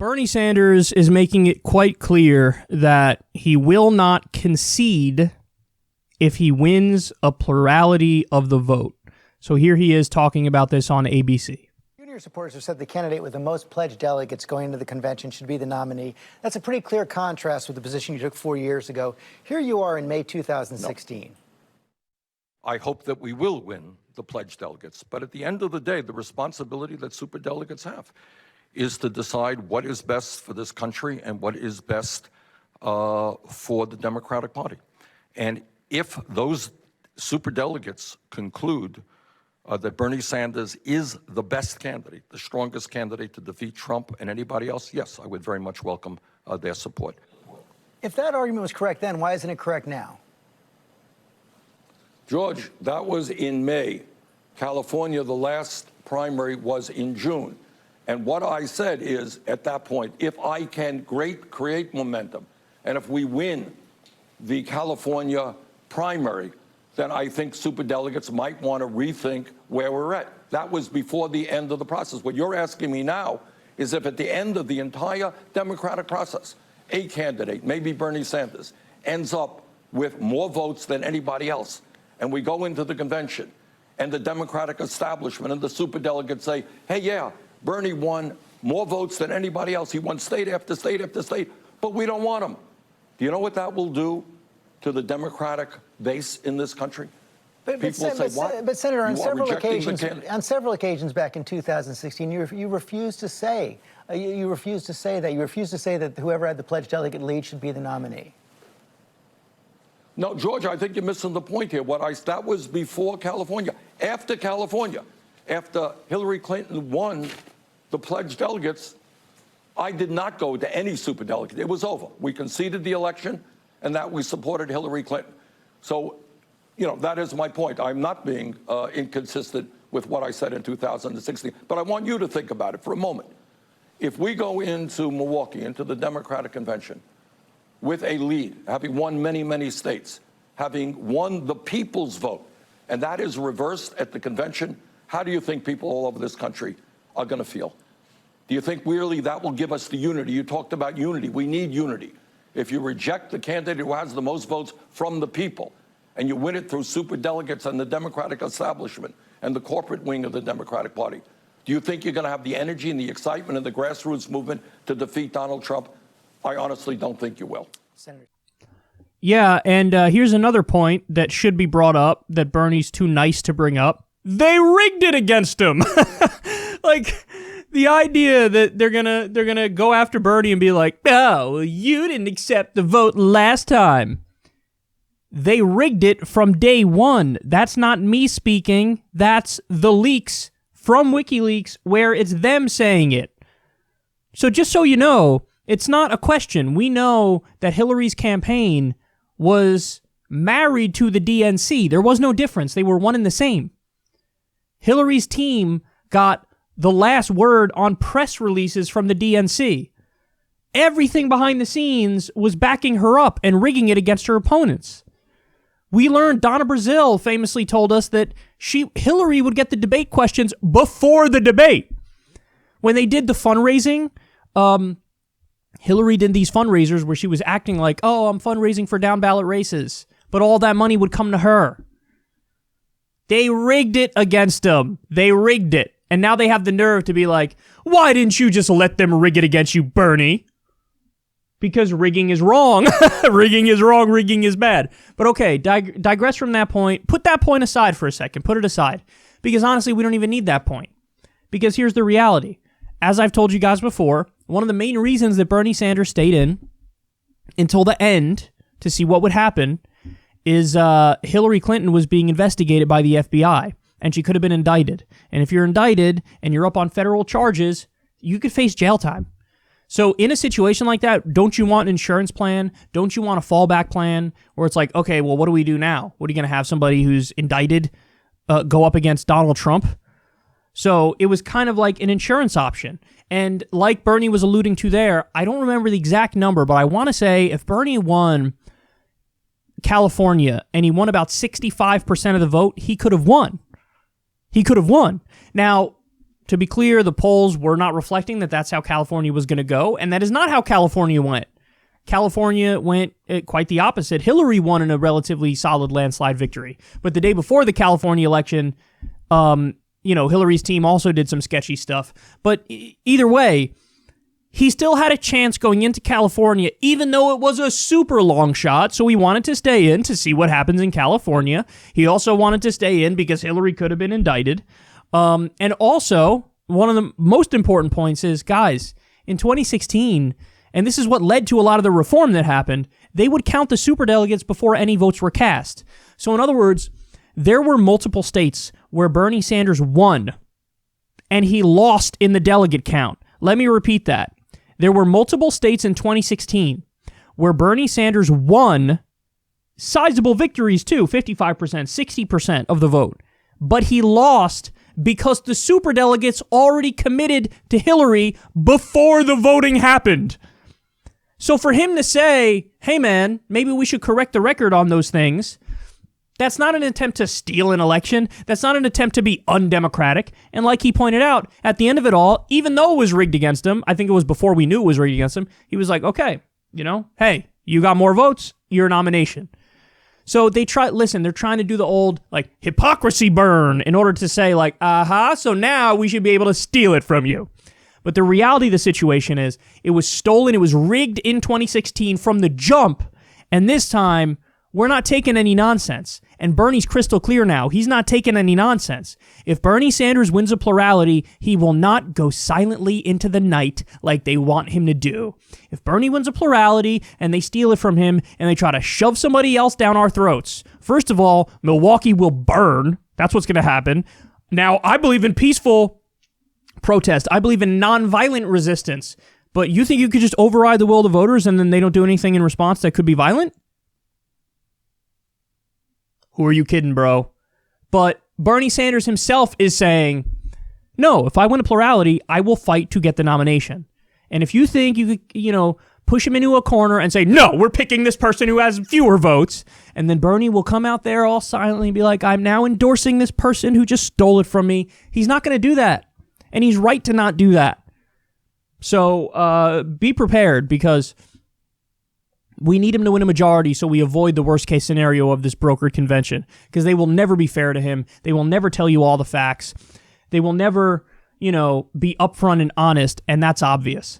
Bernie Sanders is making it quite clear that he will not concede if he wins a plurality of the vote. So here he is talking about this on ABC. Junior supporters have said the candidate with the most pledged delegates going into the convention should be the nominee. That's a pretty clear contrast with the position you took 4 years ago. Here you are in May 2016. No. I hope that we will win the pledged delegates. But at the end of the day, the responsibility that superdelegates have is to decide what is best for this country and what is best for the Democratic Party. And if those superdelegates conclude that Bernie Sanders is the best candidate, the strongest candidate to defeat Trump and anybody else, yes, I would very much welcome their support. If that argument was correct then, why isn't it correct now? George, that was in May. California, the last primary was in June. And what I said is, at that point, if I can create momentum, and if we win the California primary, then I think superdelegates might want to rethink where we're at. That was before the end of the process. What you're asking me now is if at the end of the entire Democratic process, a candidate, maybe Bernie Sanders, ends up with more votes than anybody else, and we go into the convention, and the Democratic establishment and the superdelegates say, hey, yeah, Bernie won more votes than anybody else. He won state after state after state, but we don't want him. Do you know what that will do to the Democratic base in this country? But Senator, on several occasions back in 2016, you refused to say you refused to say that whoever had the pledged delegate lead should be the nominee. No, George, I think you're missing the point here. That was before California. After California, after Hillary Clinton won the pledged delegates, I did not go to any superdelegate. It was over. We conceded the election, and that we supported Hillary Clinton. So, you know, that is my point. I'm not being inconsistent with what I said in 2016. But I want you to think about it for a moment. If we go into Milwaukee, into the Democratic Convention, with a lead, having won many, many states, having won the people's vote, and that is reversed at the convention, how do you think people all over this country are going to feel? Do you think really that will give us the unity? You talked about unity. We need unity. If you reject the candidate who has the most votes from the people, and you win it through superdelegates and the Democratic establishment and the corporate wing of the Democratic Party, do you think you're going to have the energy and the excitement and the grassroots movement to defeat Donald Trump? I honestly don't think you will. Senator. Yeah, and here's another point that should be brought up that Bernie's too nice to bring up. They rigged it against him. Like, the idea that they're gonna go after Bernie and be like, oh, you didn't accept the vote last time. They rigged it from day one. That's not me speaking. That's the leaks from WikiLeaks where it's them saying it. So just so you know, it's not a question. We know that Hillary's campaign was married to the DNC. There was no difference. They were one and the same. Hillary's team got the last word on press releases from the DNC. Everything behind the scenes was backing her up and rigging it against her opponents. We learned Donna Brazile famously told us that Hillary would get the debate questions before the debate. When they did the fundraising, Hillary did these fundraisers where she was acting like, oh, I'm fundraising for down ballot races, but all that money would come to her. They rigged it against them. They rigged it. And now they have the nerve to be like, why didn't you just let them rig it against you, Bernie? Because rigging is wrong. Rigging is wrong. Rigging is bad. But okay, digress from that point. Put that point aside for a second. Put it aside. Because honestly, we don't even need that point. Because here's the reality. As I've told you guys before, one of the main reasons that Bernie Sanders stayed in until the end to see what would happen is Hillary Clinton was being investigated by the FBI, and she could have been indicted. And if you're indicted and you're up on federal charges, you could face jail time. So in a situation like that, don't you want an insurance plan? Don't you want a fallback plan where it's like, okay, well, what do we do now? What are you going to have somebody who's indicted go up against Donald Trump? So it was kind of like an insurance option. And like Bernie was alluding to there, I don't remember the exact number, but I want to say if Bernie won California and he won about 65% of the vote, he could have won. He could have won. Now, to be clear, the polls were not reflecting that that's how California was going to go, and that is not how California went. California went quite the opposite. Hillary won in a relatively solid landslide victory. But the day before the California election, Hillary's team also did some sketchy stuff. But either way, he still had a chance going into California, even though it was a super long shot. So he wanted to stay in to see what happens in California. He also wanted to stay in because Hillary could have been indicted. And also, one of the most important points is, guys, in 2016, and this is what led to a lot of the reform that happened, they would count the superdelegates before any votes were cast. So in other words, there were multiple states where Bernie Sanders won, and he lost in the delegate count. Let me repeat that. There were multiple states in 2016 where Bernie Sanders won, sizable victories too, 55%, 60% of the vote, but he lost because the superdelegates already committed to Hillary before the voting happened. So for him to say, hey man, maybe we should correct the record on those things, that's not an attempt to steal an election. That's not an attempt to be undemocratic. And like he pointed out, at the end of it all, even though it was rigged against him, I think it was before we knew it was rigged against him, he was like, okay, hey, you got more votes, your nomination. So they're trying to do the old, hypocrisy burn in order to say, so now we should be able to steal it from you. But the reality of the situation is, it was stolen, it was rigged in 2016 from the jump, and this time, we're not taking any nonsense. And Bernie's crystal clear now. He's not taking any nonsense. If Bernie Sanders wins a plurality, he will not go silently into the night like they want him to do. If Bernie wins a plurality and they steal it from him and they try to shove somebody else down our throats, first of all, Milwaukee will burn. That's what's going to happen. Now, I believe in peaceful protest. I believe in nonviolent resistance. But you think you could just override the will of the voters and then they don't do anything in response that could be violent? Who are you kidding, bro? But Bernie Sanders himself is saying, no, if I win a plurality, I will fight to get the nomination. And if you think you could, push him into a corner and say, no, we're picking this person who has fewer votes, and then Bernie will come out there all silently and be like, I'm now endorsing this person who just stole it from me. He's not going to do that. And he's right to not do that. So be prepared, because we need him to win a majority so we avoid the worst case scenario of this brokered convention, because they will never be fair to him. They will never tell you all the facts. They will never, be upfront and honest, and that's obvious.